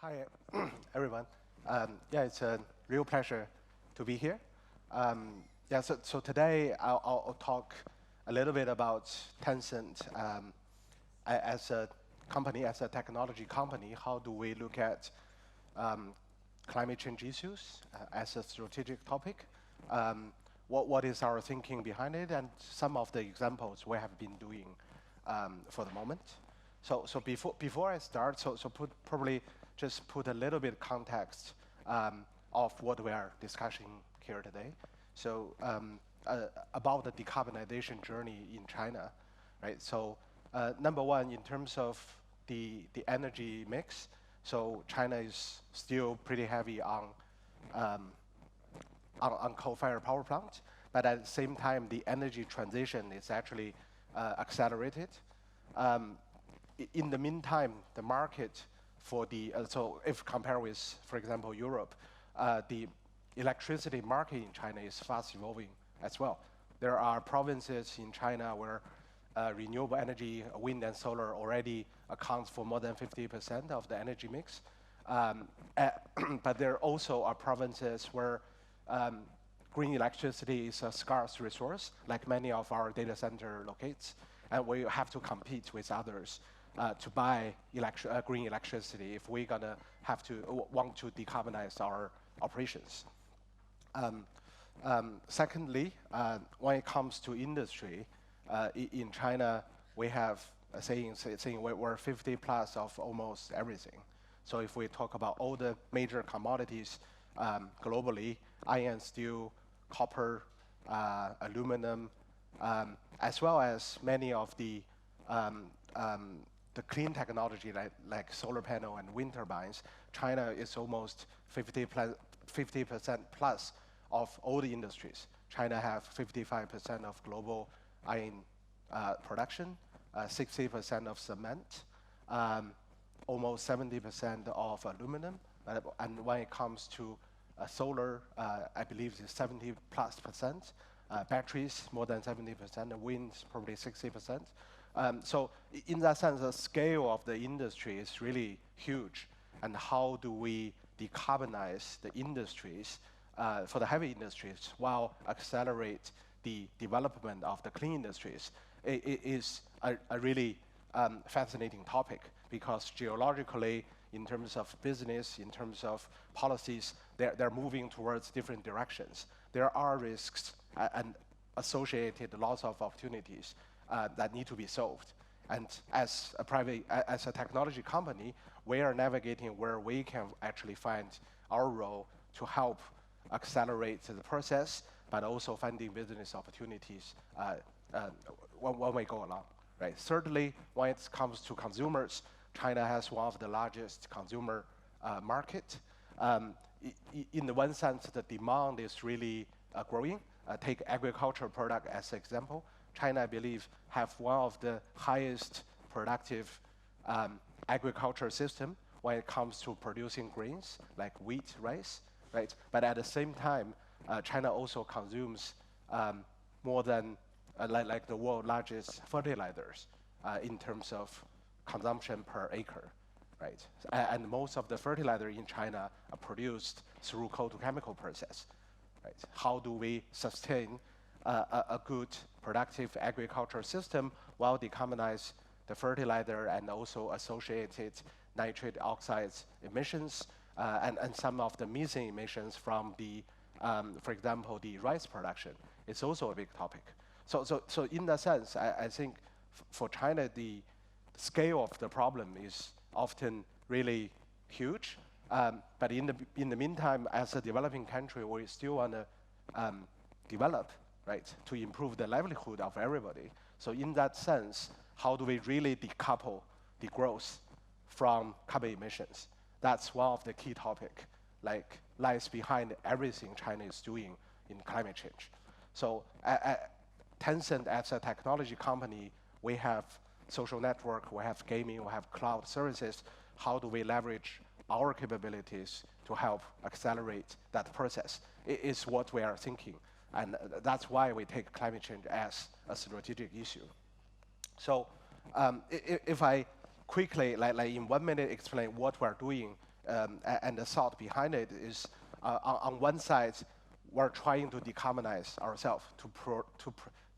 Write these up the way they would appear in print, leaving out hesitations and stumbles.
Hi, everyone. Yeah, it's a real pleasure to be here. So today I'll talk a little bit about Tencent as a company, as a technology company. How do we look at climate change issues as a strategic topic? What is our thinking behind it, and some of the examples we have been doing for the moment. So before I start, probably just put a little bit context of what we are discussing here today. So about the decarbonization journey in China, right? So number one, in terms of the energy mix, so China is still pretty heavy on coal-fired power plants, but at the same time, the energy transition is actually accelerated. In the meantime, the market for the, so if compared with, for example, Europe, the electricity market in China is fast evolving as well. There are provinces in China where renewable energy, wind and solar already accounts for more than 50% of the energy mix. But there also are provinces where green electricity is a scarce resource, like many of our data center locates, and we have to compete with others to buy green electricity if we're gonna want to decarbonize our operations. Secondly, when it comes to industry, in China, we have a saying we're 50 plus of almost everything. So if we talk about all the major commodities globally, iron, steel, copper, aluminum, as well as many of the clean technology like solar panel and wind turbines, China is almost 50% plus of all the industries. China have 55% of global iron production, 60% of cement, almost 70% of aluminum, and when it comes to solar, I believe it's 70 plus percent, batteries more than 70%, and wind probably 60%. So in that sense, the scale of the industry is really huge. And how do we decarbonize the industries for the heavy industries while accelerate the development of the clean industries? It is a really fascinating topic because geologically, in terms of business, in terms of policies, they're moving towards different directions. There are risks and associated lots of opportunities that need to be solved. And as a technology company, we are navigating where we can actually find our role to help accelerate the process, but also finding business opportunities when we go along, right? Thirdly, when it comes to consumers, China has one of the largest consumer market. In the one sense, the demand is really growing. Take agricultural product as an example. China, I believe, have one of the highest productive agriculture system when it comes to producing grains like wheat, rice, right? But at the same time, China also consumes more than like the world's largest fertilizers in terms of consumption per acre, right? And most of the fertilizer in China are produced through coal-to-chemical process, right? How do we sustain a good, productive agricultural system while decarbonize the fertilizer and also associated nitrate oxides emissions and some of the methane emissions from the, for example, the rice production? It's also a big topic. So in that sense, I think for China, the scale of the problem is often really huge. But in the meantime, as a developing country, we still want to develop, right, to improve the livelihood of everybody. So in that sense, how do we really decouple the growth from carbon emissions? That's one of the key topic, like lies behind everything China is doing in climate change. So at Tencent, as a technology company, we have social network, we have gaming, we have cloud services. How do we leverage our capabilities to help accelerate that process? It is what we are thinking. And that's why we take climate change as a strategic issue. So if I quickly, like in 1 minute, explain what we're doing and the thought behind it is, on one side, we're trying to decarbonize ourselves to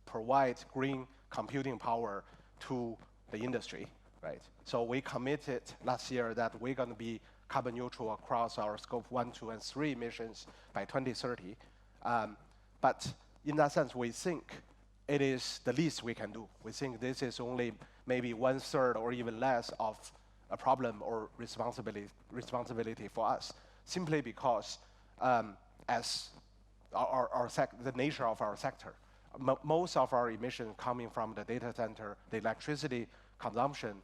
provide green computing power to the industry, right? So we committed last year that we're going to be carbon neutral across our scope 1, 2, and 3 emissions by 2030. But in that sense, we think it is the least we can do. We think this is only maybe 1/3 or even less of a problem or responsibility for us, simply because as the nature of our sector, most of our emissions coming from the data center, the electricity consumption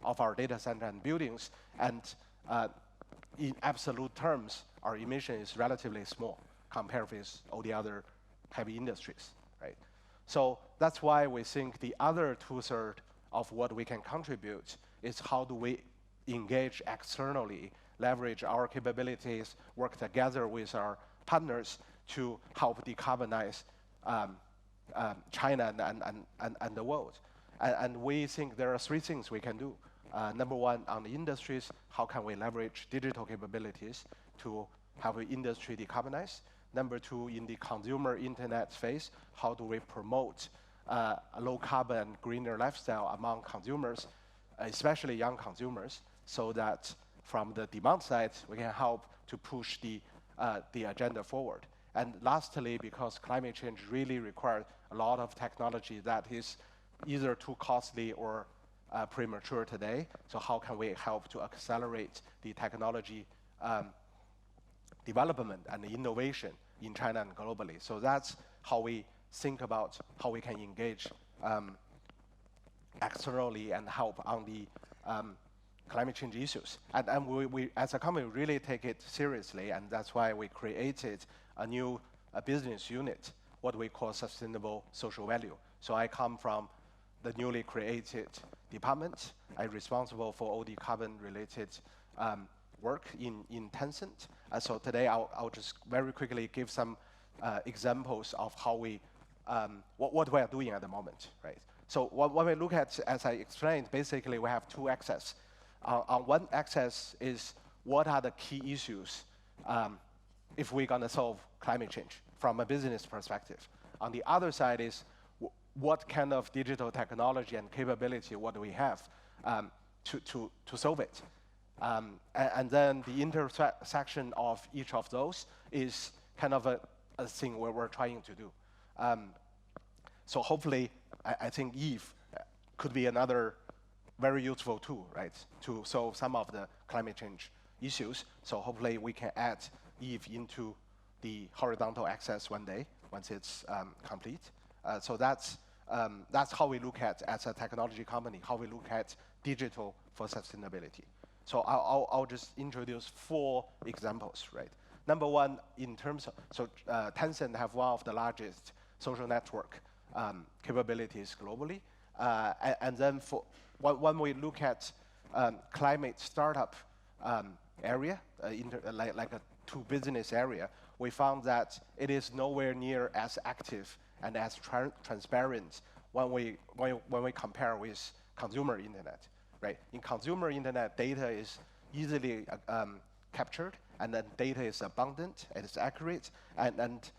of our data center and buildings, and in absolute terms, our emission is relatively small compared with all the other heavy industries, right? So that's why we think the other 2/3 of what we can contribute is how do we engage externally, leverage our capabilities, work together with our partners to help decarbonize China and the world. And we think there are 3 things we can do. Number one, on the industries, how can we leverage digital capabilities to have the industry decarbonize? Number 2, in the consumer internet space, how do we promote a low carbon, greener lifestyle among consumers, especially young consumers, so that from the demand side, we can help to push the agenda forward. And lastly, because climate change really requires a lot of technology that is either too costly or premature today, so how can we help to accelerate the technology development and the innovation in China and globally? So that's how we think about how we can engage externally and help on the climate change issues. And we, as a company, really take it seriously, and that's why we created a new business unit, what we call sustainable social value. So I come from the newly created department. I'm responsible for all the carbon-related work in Tencent. So today I'll just very quickly give some examples of how we, what we are doing at the moment, right? So what we look at, as I explained, basically we have 2 axes. On one axis is what are the key issues if we're going to solve climate change from a business perspective. On the other side is what kind of digital technology and capability, what do we have to solve it. And then the intersection of each of those is kind of a thing where we're trying to do. So hopefully, I think Eve could be another very useful tool, right, to solve some of the climate change issues. So hopefully we can add Eve into the horizontal axis one day, once it's complete. So that's how we look at, as a technology company, how we look at digital for sustainability. So I'll just introduce 4 examples, right? Number one, in terms of, so Tencent have one of the largest social network capabilities globally. And then when we look at climate startup area, like a 2 business area, we found that it is nowhere near as active and as transparent when we compare with consumer internet, right? In consumer internet, data is easily captured, and then data is abundant, it is accurate, and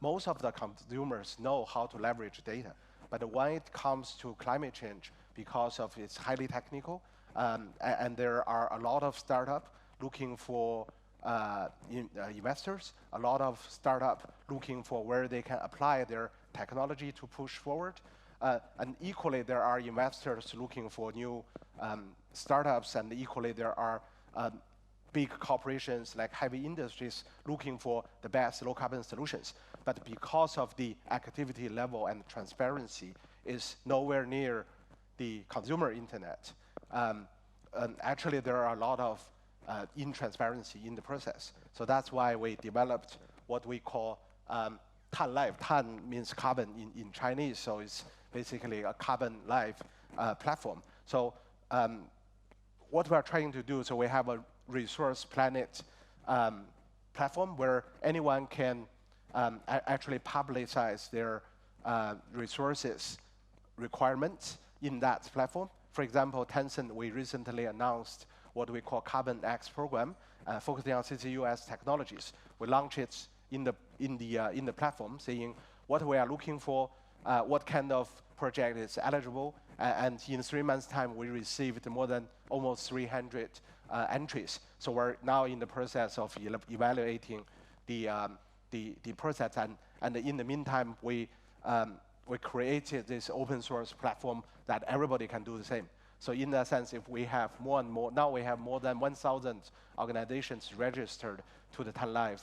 most of the consumers know how to leverage data. But when it comes to climate change, because of it's highly technical, and there are a lot of startups looking for investors, a lot of startups looking for where they can apply their technology to push forward. And equally, there are investors looking for new startups, and equally, there are big corporations like heavy industries looking for the best low-carbon solutions. But because of the activity level and transparency is nowhere near the consumer internet, and actually there are a lot of intransparency in the process. So that's why we developed what we call Tan Life. Tan means carbon in Chinese, so it's basically a carbon life platform. So what we are trying to do, so we have a resource planet platform where anyone can actually publicize their resources requirements in that platform. For example, Tencent, we recently announced what we call Carbon X program, focusing on CCUS technologies. We launch it in the platform, saying what we are looking for, what kind of project is eligible, and in 3 months' time, we received more than almost 300 entries. So we're now in the process of evaluating the process, and in the meantime, we created this open source platform that everybody can do the same. So in that sense, if we have more and more, now we have more than 1,000 organizations registered to the Live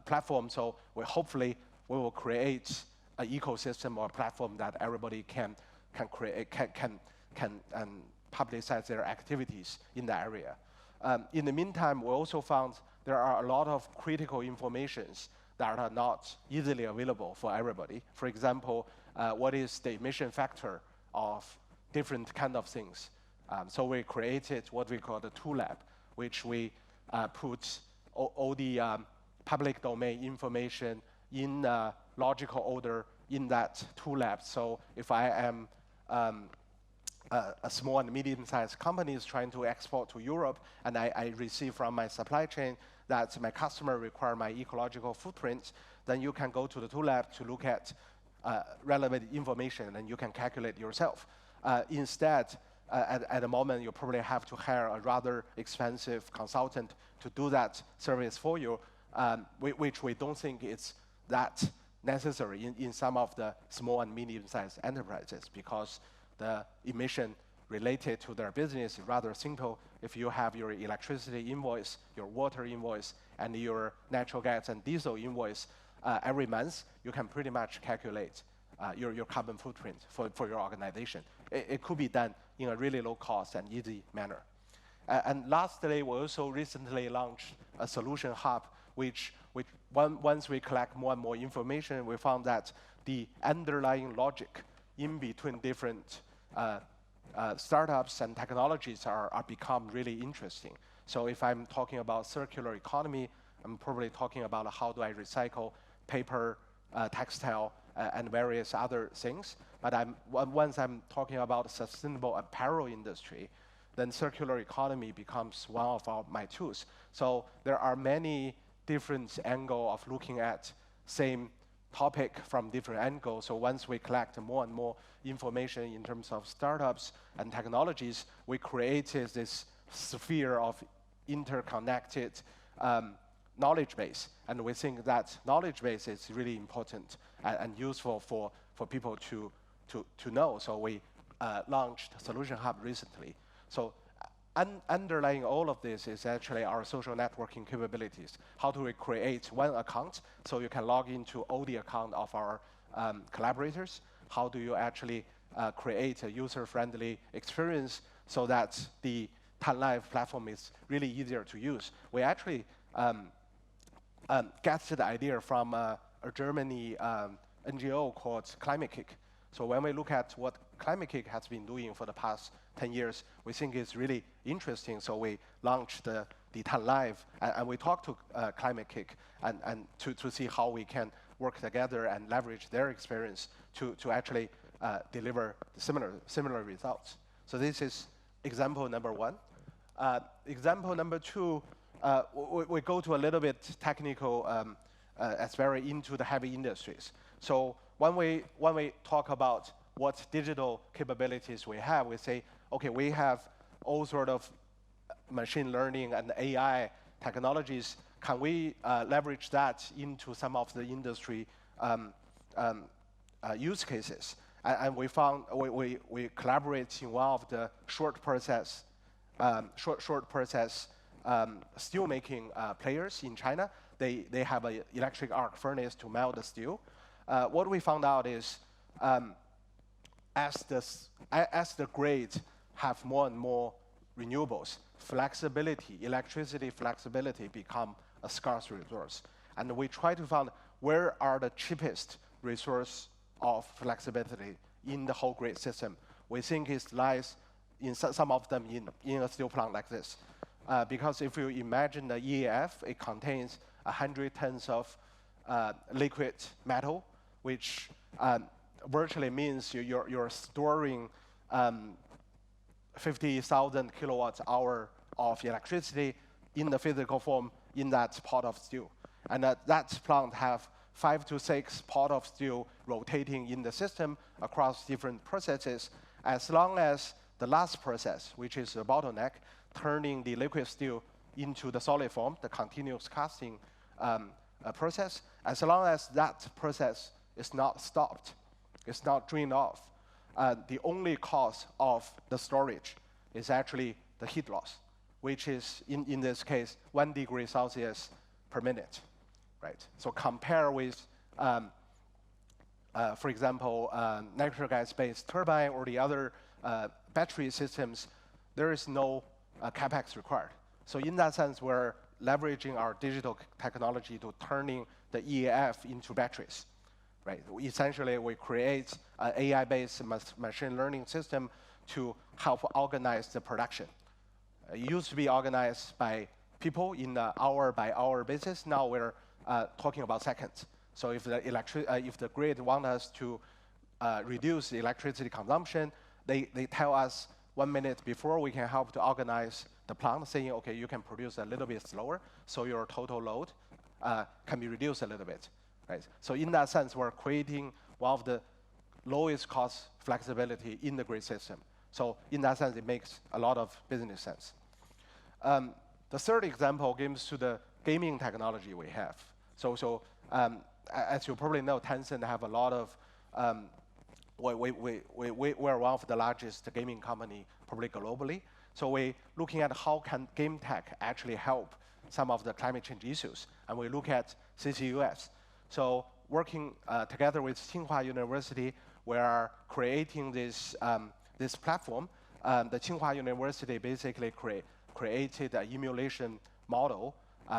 platform. So hopefully we will create an ecosystem or a platform that everybody can create, can publicize their activities in the area. In the meantime, we also found there are a lot of critical informations that are not easily available for everybody. For example, what is the emission factor of different kind of things? So we created what we call the tool lab, which we put all the public domain information in logical order in that tool lab. So if I am a small and medium-sized company is trying to export to Europe, and I receive from my supply chain that my customer require my ecological footprint, then you can go to the tool lab to look at relevant information, and you can calculate yourself. Instead, at the moment, you probably have to hire a rather expensive consultant to do that service for you, which we don't think is that necessary in some of the small and medium-sized enterprises, because the emission related to their business is rather simple. If you have your electricity invoice, your water invoice, and your natural gas and diesel invoice every month, you can pretty much calculate your carbon footprint for your organization. It could be done in a really low cost and easy manner. And lastly, we also recently launched a solution hub, which once we collect more and more information, we found that the underlying logic in between different startups and technologies are become really interesting. So if I'm talking about circular economy, I'm probably talking about how do I recycle paper, textile, and various other things. But once I'm talking about sustainable apparel industry, then circular economy becomes one of my tools. So there are many different angles of looking at same topic from different angles. So once we collect more and more information in terms of startups and technologies, we created this sphere of interconnected knowledge base. And we think that knowledge base is really important and useful for people to know. So we launched Solution Hub recently. So underlying all of this is actually our social networking capabilities. How do we create one account so you can log into all the account of our collaborators? How do you actually create a user-friendly experience so that the Live platform is really easier to use? We actually got the idea from a Germany NGO called Climate Kick. So when we look at what Climate Kick has been doing for the past 10 years, we think it's really interesting. So we launched the Live, and we talked to Climate Kick and to see how we can work together and leverage their experience to actually deliver similar results. So this is example number one. Example number two, we go to a little bit technical, as very into the heavy industries. So when we talk about what digital capabilities we have, we say, okay, we have all sort of machine learning and AI technologies. Can we leverage that into some of the industry use cases? And we found we collaborate in one of the short process steel making players in China. They have an electric arc furnace to melt the steel. What we found out is as the grids have more and more renewables, electricity flexibility become a scarce resource. And we try to find where are the cheapest resource of flexibility in the whole grid system. We think it lies in some of them in a steel plant like this. Because if you imagine the EAF, it contains 100 tons of liquid metal, which virtually means you're storing 50,000 kilowatt hour of electricity in the physical form in that pot of stew. And that plant have 5 to 6 pot of stew rotating in the system across different processes, as long as the last process, which is the bottleneck, turning the liquid stew into the solid form, the continuous casting process, as long as that process is not stopped, it's not drained off, the only cause of the storage is actually the heat loss, which is, in this case, 1 degree Celsius per minute, right? So compare with, for example, natural gas-based turbine or the other battery systems, there is no capex required. So in that sense, we're leveraging our digital technology to turning the EAF into batteries, right? Essentially, we create an AI-based machine learning system to help organize the production. It used to be organized by people in an hour-by-hour basis. Now we're talking about seconds. So if the grid wants us to reduce the electricity consumption, they tell us 1 minute before we can help to organize the plant, saying, okay, you can produce a little bit slower, so your total load can be reduced a little bit, right? So in that sense, we're creating one of the lowest cost flexibility in the grid system. So in that sense, it makes a lot of business sense. The third example gives to the gaming technology we have. So as you probably know, Tencent have a lot of, we're one of the largest gaming company probably globally. So we're looking at how can game tech actually help some of the climate change issues. And we look at CCUS. So working together with Tsinghua University, we are creating this, this platform. The Tsinghua University basically created an emulation model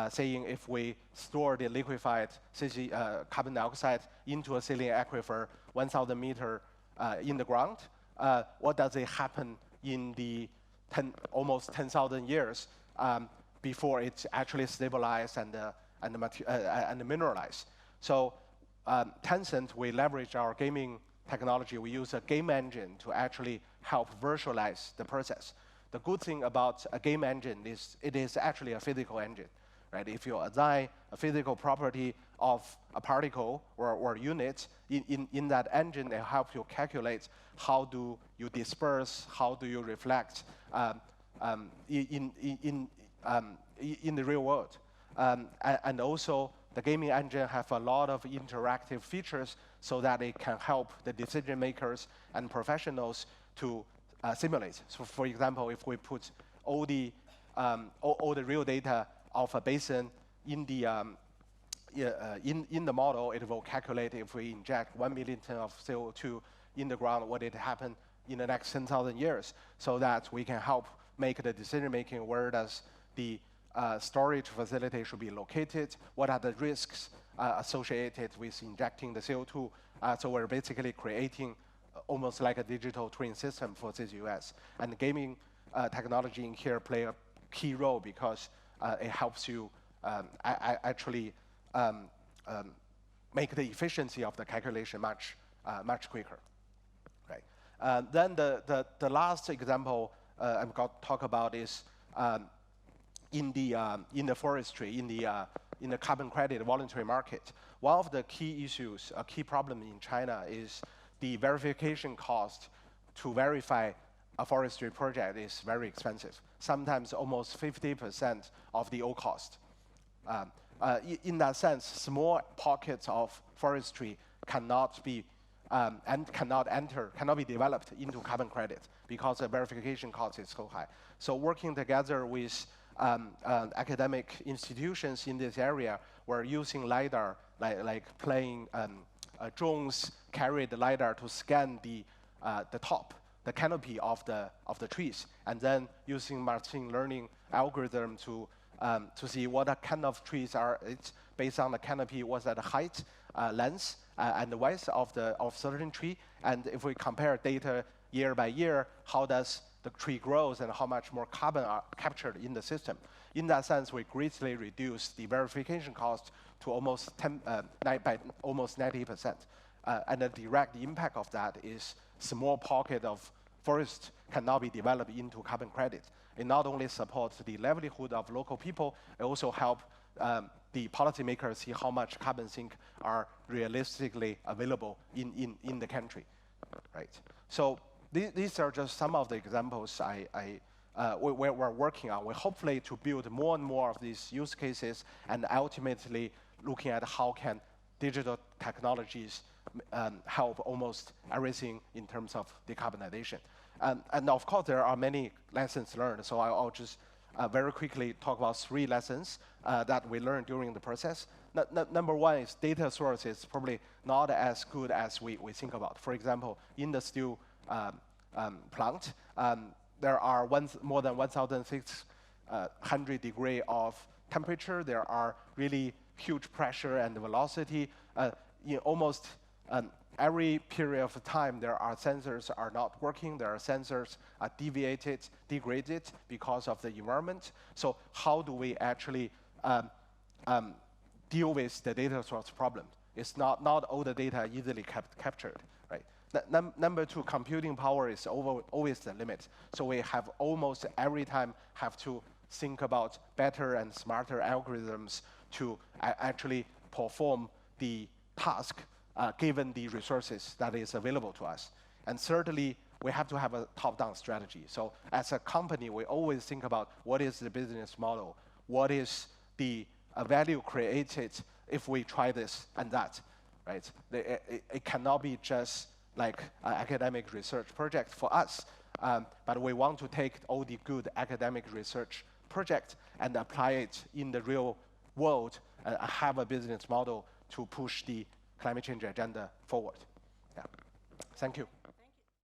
saying if we store the liquefied carbon dioxide into a saline aquifer 1,000 meters in the ground, what does it happen in the almost 10,000 years before it's actually stabilized and mineralized? So Tencent, we leverage our gaming technology. We use a game engine to actually help virtualize the process. The good thing about a game engine is it is actually a physical engine, right? If you assign a physical property of a particle or unit in that engine, it helps you calculate how do you disperse, how do you reflect in the real world. And also, the gaming engine have a lot of interactive features so that it can help the decision makers and professionals to simulate. So for example, if we put all the real data of a basin in the model, it will calculate if we inject 1 million tons of CO2 in the ground, what it happen in the next 10,000 years, so that we can help make the decision making. Where does the storage facility should be located? What are the risks associated with injecting the CO2? So we're basically creating almost like a digital twin system for CCUS. And the gaming technology in here play a key role because it helps you actually make the efficiency of the calculation much quicker. Right. Then the last example I'm going to talk about is in the forestry, in the carbon credit voluntary market. One of the key issues, a key problem in China is the verification cost to verify a forestry project is very expensive, sometimes almost 50% of the whole cost. In that sense, small pockets of forestry cannot be cannot be developed into carbon credit because the verification cost is so high. So working together with academic institutions in this area, we're using LiDAR, like playing drones carry the LiDAR to scan the top, the canopy of the trees, and then using machine learning algorithm to see what kind of trees are. It's based on the canopy, what's the height, length, and the width of certain tree. And if we compare data year by year, how does the tree grows and how much more carbon are captured in the system? In that sense, we greatly reduce the verification cost to almost by almost 90%. And the direct impact of that is small pocket of forests cannot be developed into carbon credit. It not only supports the livelihood of local people, it also helps the policymakers see how much carbon sink are realistically available in the country, right? So these are just some of the examples we're working on. We're hopefully to build more and more of these use cases, and ultimately looking at how can digital technologies help almost everything in terms of decarbonization. And of course, there are many lessons learned, so I'll just very quickly talk about 3 lessons that we learned during the process. Number one is data source is probably not as good as we think about. For example, in the steel plant, there are more than 1,600 degrees of temperature. There are really huge pressure and velocity. Almost every period of time, there are sensors are not working. There are sensors are degraded because of the environment. So how do we actually deal with the data source problem? It's not all the data easily captured, right? Number 2, computing power is always the limit. So we have almost every time have to think about better and smarter algorithms to actually perform the task given the resources that is available to us. And thirdly, we have to have a top-down strategy. So as a company, we always think about what is the business model, what is the value created if we try this and that, right? It cannot be just like an academic research project for us, but we want to take all the good academic research projects and apply it in the real world and have a business model to push the climate change agenda forward. Yeah. Thank you.